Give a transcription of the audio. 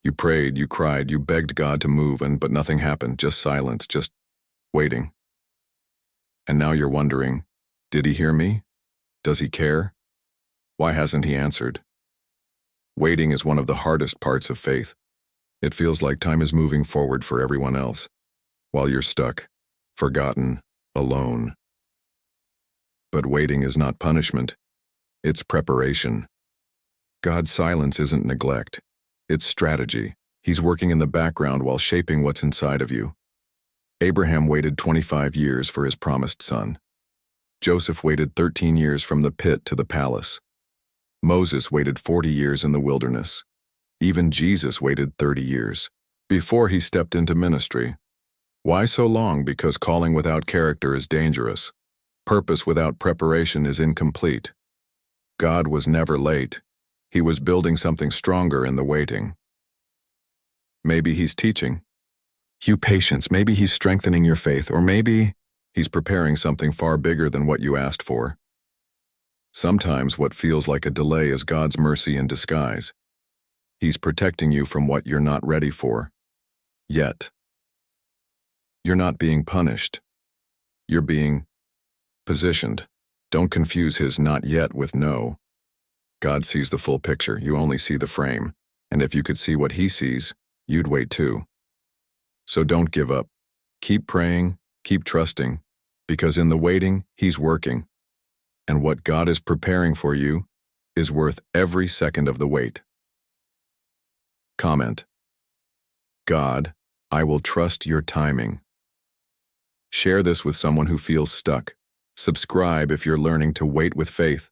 You prayed, you cried, you begged God to move, but nothing happened, just silence, just waiting. And now you're wondering, did he hear me? Does he care? Why hasn't he answered? Waiting is one of the hardest parts of faith. It feels like time is moving forward for everyone else, while you're stuck, forgotten, alone. But waiting is not punishment. It's preparation. God's silence isn't neglect. It's strategy. He's working in the background while shaping what's inside of you. Abraham waited 25 years for his promised son. Joseph waited 13 years from the pit to the palace. Moses waited 40 years in the wilderness. Even Jesus waited 30 years before he stepped into ministry. Why so long? Because calling without character is dangerous. Purpose without preparation is incomplete. God was never late. He was building something stronger in the waiting. Maybe he's teaching you patience, maybe he's strengthening your faith, or maybe he's preparing something far bigger than what you asked for. Sometimes what feels like a delay is God's mercy in disguise. He's protecting you from what you're not ready for. Yet. You're not being punished. You're being positioned. Don't confuse his not yet with no. God sees the full picture, you only see the frame. And if you could see what he sees, you'd wait too. So don't give up. Keep praying, keep trusting, because in the waiting, he's working. And what God is preparing for you is worth every second of the wait. Comment. God, I will trust your timing. Share this with someone who feels stuck. Subscribe if you're learning to wait with faith.